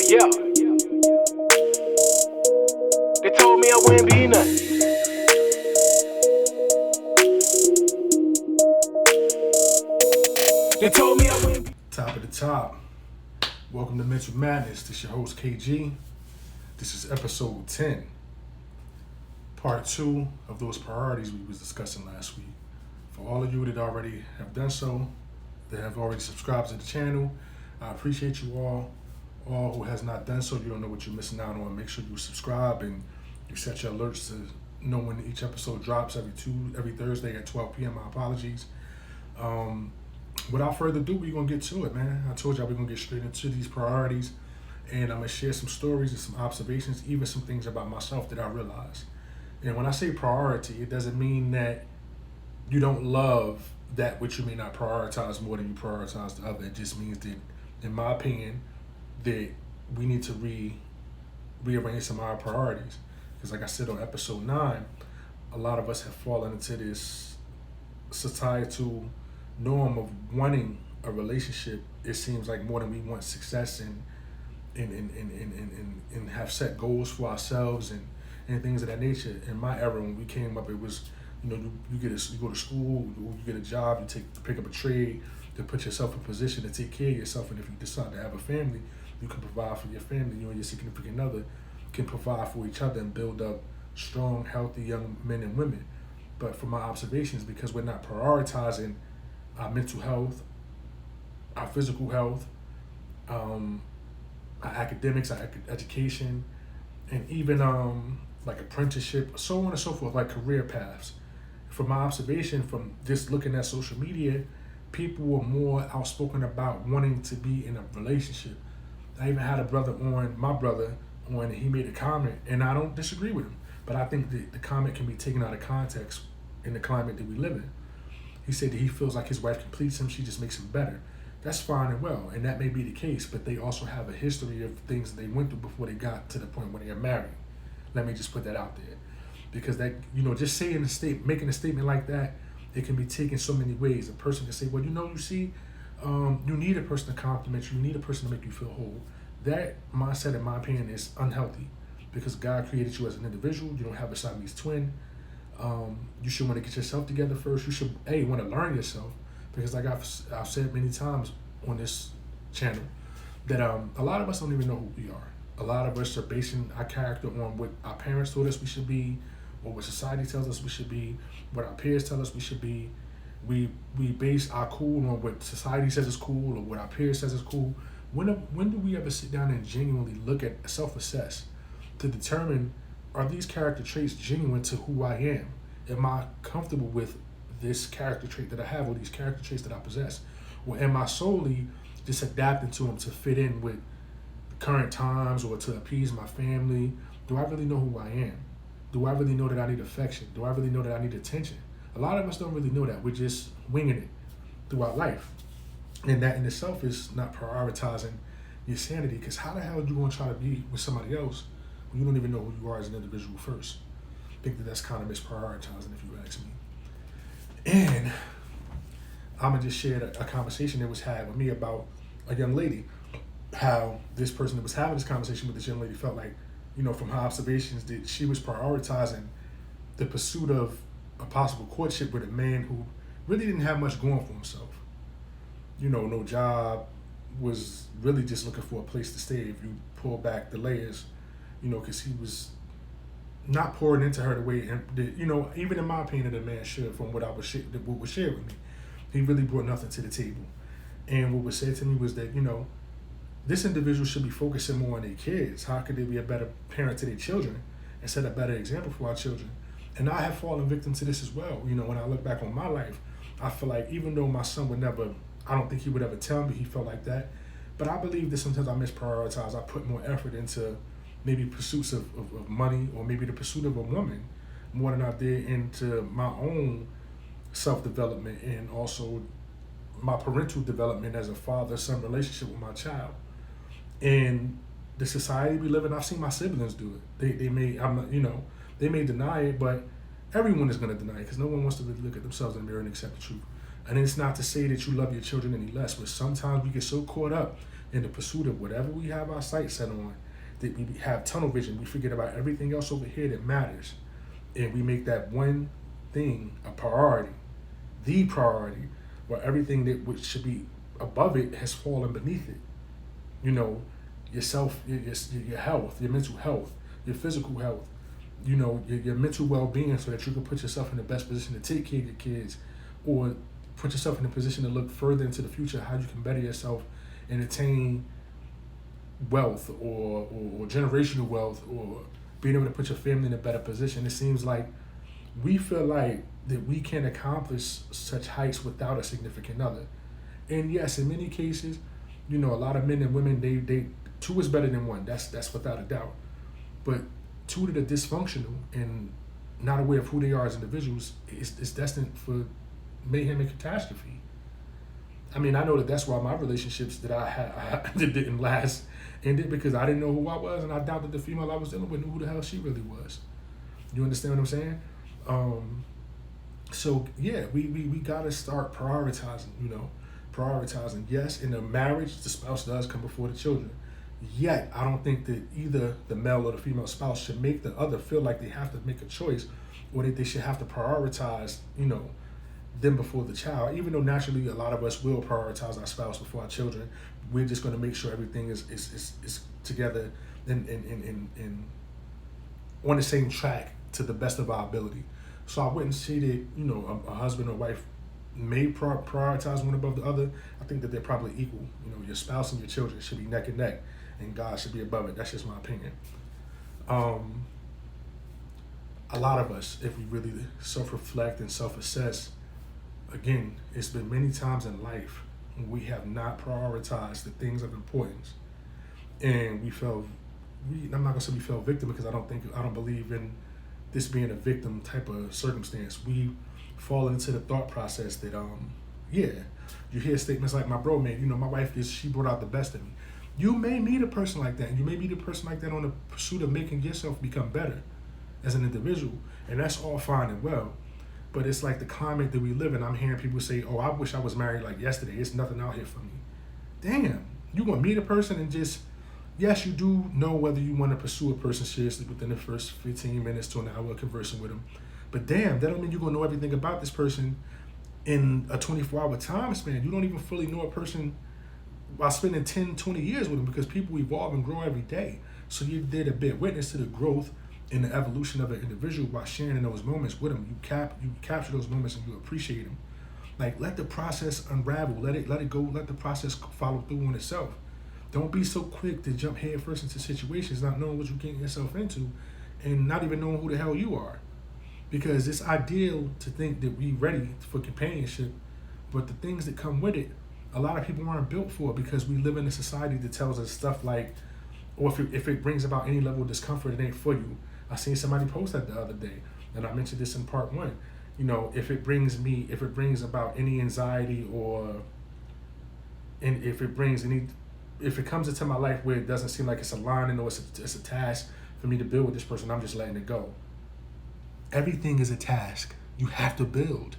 Yeah. They told me I wouldn't be nothing. They told me I wouldn't be. Top of the top. Welcome to Mental Madness. This is your host KG. This is episode 10. Part 2 of those priorities we was discussing last week. For all of you that already have done so, that have already subscribed to the channel, I appreciate you all. All who has not done so, you don't know what you're missing out on. Make sure you subscribe and you set your alerts to know when each episode drops every Thursday at 12 p.m. My apologies. Without further ado, we're going to get to it, man. I told y'all we're going to get straight into these priorities, and I'm going to share some stories and some observations, even some things about myself that I realized. And when I say priority, it doesn't mean that you don't love that which you may not prioritize more than you prioritize the other. It just means that, in my opinion, that we need to rearrange some of our priorities. Because like I said on episode 9, a lot of us have fallen into this societal norm of wanting a relationship. It seems like more than we want success and have set goals for ourselves and things of that nature. In my era, when we came up, it was, you go to school, you get a job, you pick up a trade to put yourself in a position to take care of yourself. And if you decide to have a family, you can provide for your family. You and your significant other can provide for each other and build up strong, healthy young men and women. But from my observations, because we're not prioritizing our mental health, our physical health, our academics, our education, and even like apprenticeship, so on and so forth, like career paths. From my observation, from just looking at social media, people were more outspoken about wanting to be in a relationship. I even had my brother on, and he made a comment, and I don't disagree with him, but I think the comment can be taken out of context in the climate that we live in. He said that he feels like his wife completes him, she just makes him better. That's fine and well, and that may be the case, but they also have a history of things that they went through before they got to the point where they are married. Let me just put that out there. Because that, just saying making a statement like that, it can be taken so many ways. A person can say, well, you see, you need a person to compliment you, you need a person to make you feel whole. That mindset, in my opinion, is unhealthy, because God created you as an individual. You don't have a Siamese twin. You should want to get yourself together first. You should, want to learn yourself, because like I've said many times on this channel, that a lot of us don't even know who we are. A lot of us are basing our character on what our parents told us we should be, or what society tells us we should be, what our peers tell us we should be. We base our cool on what society says is cool or what our peers says is cool. When do we ever sit down and genuinely look at, self-assess, to determine, are these character traits genuine to who I am? Am I comfortable with this character trait that I have, or these character traits that I possess? Or am I solely just adapting to them to fit in with current times or to appease my family? Do I really know who I am? Do I really know that I need affection? Do I really know that I need attention? A lot of us don't really know that. We're just winging it throughout life. And that in itself is not prioritizing your sanity, because how the hell are you going to try to be with somebody else when you don't even know who you are as an individual first? I think that's kind of misprioritizing, if you ask me. And I'm going to just share a conversation that was had with me about a young lady, how this person that was having this conversation with this young lady felt like, from her observations, that she was prioritizing the pursuit of a possible courtship with a man who really didn't have much going for himself. No job, was really just looking for a place to stay, if you pull back the layers, because he was not pouring into her the way that, even in my opinion, the man should, from what was shared with me. He really brought nothing to the table. And what was said to me was that, this individual should be focusing more on their kids. How could they be a better parent to their children and set a better example for our children? And I have fallen victim to this as well. When I look back on my life, I feel like, even though my son I don't think he would ever tell me he felt like that, but I believe that sometimes I misprioritize. I put more effort into maybe pursuits of money, or maybe the pursuit of a woman, more than I did into my own self-development, and also my parental development as a father-son relationship with my child. And the society we live in, I've seen my siblings do it. They may deny it, but everyone is going to deny it, because no one wants to really look at themselves in the mirror and accept the truth. And it's not to say that you love your children any less, but sometimes we get so caught up in the pursuit of whatever we have our sights set on that we have tunnel vision. We forget about everything else over here that matters. And we make that one thing a priority, the priority, where everything that which should be above it has fallen beneath it. You know, yourself, your health, your mental health, your physical health, you know, your mental well-being, so that you can put yourself in the best position to take care of your kids, or put yourself in a position to look further into the future, how you can better yourself and attain wealth or generational wealth, or being able to put your family in a better position. It seems like we feel like that we can accomplish such heights without a significant other. And yes, in many cases, you know, a lot of men and women, they two is better than one. That's without a doubt. But two that are dysfunctional and not aware of who they are as individuals is destined for mayhem and catastrophe. I mean, I know that that's why my relationships that I had that didn't last ended, because I didn't know who I was, and I doubted the female I was dealing with knew who the hell she really was. You understand what I'm saying? So yeah, we gotta start prioritizing. You know, prioritizing. Yes, in a marriage, the spouse does come before the children. Yet, I don't think that either the male or the female spouse should make the other feel like they have to make a choice, or that they should have to prioritize, you know, them before the child. Even though naturally a lot of us will prioritize our spouse before our children, we're just going to make sure everything is together and on the same track to the best of our ability. So I wouldn't say that, you know, a husband or wife may prioritize one above the other. I think that they're probably equal. You know, your spouse and your children should be neck and neck, and God should be above it. That's just my opinion. A lot of us, if we really self-reflect and self-assess, again, it's been many times in life when we have not prioritized the things of importance, and I'm not gonna say we fell victim, because I don't believe in this being a victim type of circumstance. We fall into the thought process that yeah, you hear statements like, my bro, man, you know, my wife she brought out the best in me. You may meet a person like that, and you may meet a person like that on the pursuit of making yourself become better as an individual, and that's all fine and well. But it's like the climate that we live in. I'm hearing people say, oh, I wish I was married like yesterday. It's nothing out here for me. Damn, you gonna meet a person and just, yes, you do know whether you want to pursue a person seriously within the first 15 minutes to an hour of conversing with them. But damn, that don't mean you're gonna know everything about this person in a 24-hour time span. You don't even fully know a person while spending 10, 20 years with them, because people evolve and grow every day. So you did a bit witness to the growth in the evolution of an individual by sharing in those moments with them. You capture those moments and you appreciate them. Like, let the process unravel. Let it go. Let the process follow through on itself. Don't be so quick to jump headfirst into situations not knowing what you're getting yourself into, and not even knowing who the hell you are. Because it's ideal to think that we're ready for companionship, but the things that come with it, a lot of people aren't built for, because we live in a society that tells us stuff like, or if it brings about any level of discomfort, it ain't for you. I seen somebody post that the other day, and I mentioned this in part one. You know, if it brings about any anxiety, if it comes into my life where it doesn't seem like it's aligning, or it's a task for me to build with this person, I'm just letting it go. Everything is a task. You have to build.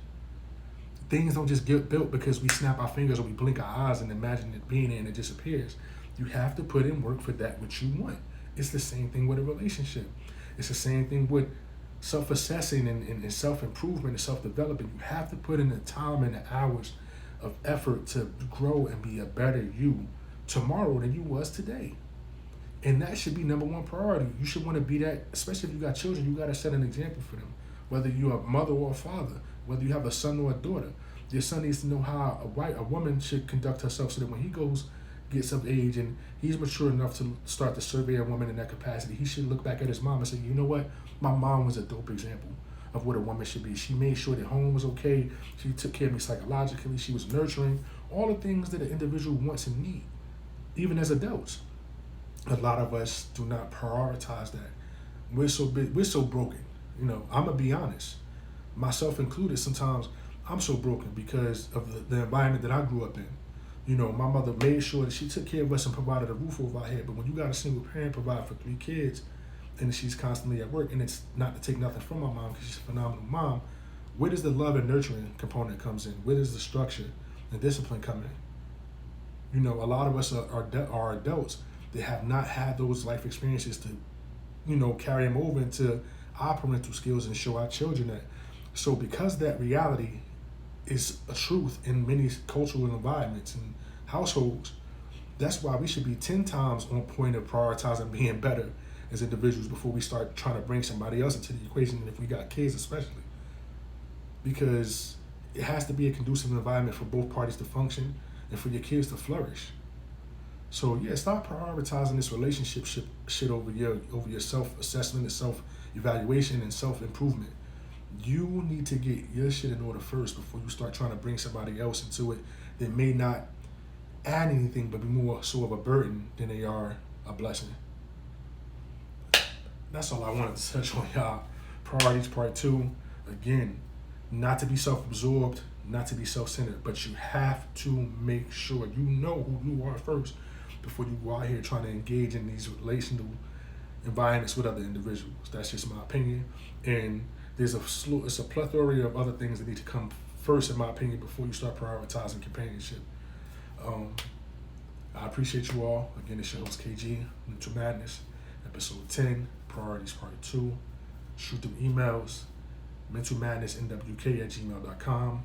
Things don't just get built because we snap our fingers or we blink our eyes and imagine it being there and it disappears. You have to put in work for that which you want. It's the same thing with a relationship. It's the same thing with self-assessing and self-improvement and self-development. You have to put in the time and the hours of effort to grow and be a better you tomorrow than you was today. And that should be number one priority. You should want to be that, especially if you got children. You got to set an example for them. Whether you're a mother or a father, whether you have a son or a daughter, your son needs to know how a woman should conduct herself, so that when he gets of age and he's mature enough to start to survey a woman in that capacity, he should look back at his mom and say, you know what? My mom was a dope example of what a woman should be. She made sure that home was okay. She took care of me psychologically. She was nurturing. All the things that an individual wants and needs, even as adults. A lot of us do not prioritize that. We're so broken. You know, I'm gonna be honest, myself included. Sometimes I'm so broken because of the environment that I grew up in. You know, my mother made sure that she took care of us and provided a roof over our head. But when you got a single parent provide for 3 kids, and she's constantly at work, and it's not to take nothing from my mom because she's a phenomenal mom, Where does the love and nurturing component comes in? Where does the structure and discipline come in? You know, a lot of us are adults that have not had those life experiences to, you know, carry them over into our parental skills and show our children that. So because that reality is a truth in many cultural environments and households, that's why we should be 10 times on point of prioritizing being better as individuals before we start trying to bring somebody else into the equation, and if we got kids especially. Because it has to be a conducive environment for both parties to function and for your kids to flourish. So yeah, stop prioritizing this relationship shit over your self-assessment and self-evaluation and self-improvement. You need to get your shit in order first before you start trying to bring somebody else into it that may not add anything but be more so of a burden than they are a blessing. That's all I wanted to touch on, y'all. Priorities part 2. Again, not to be self-absorbed, not to be self-centered, but you have to make sure you know who you are first before you go out here trying to engage in these relational environments with other individuals. That's just my opinion. And it's a plethora of other things that need to come first, in my opinion, before you start prioritizing companionship. I appreciate you all. Again, it's your host KG, Mental Madness, episode 10, Priorities Part 2. Shoot them emails, mentalmadnessnwk@gmail.com.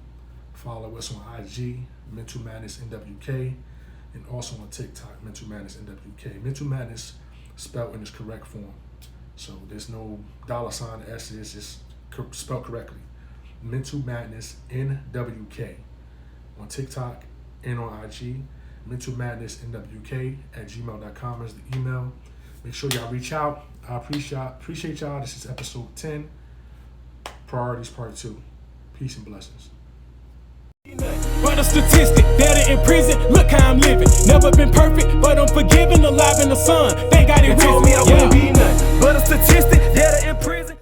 Follow us on IG, Mental Madness NWK, and also on TikTok, Mental Madness NWK. Mental Madness spelled in its correct form. So there's no $ S, it's just spelled correctly. Mental Madness NWK on TikTok and on IG. Mental Madness NWK@gmail.com is the email. Make sure y'all reach out. I appreciate y'all. This is episode 10, Priorities Part 2. Peace and blessings. But a statistic, better in prison, look how I'm living. Never been perfect, but I'm forgiven, alive in the sun. Thank God it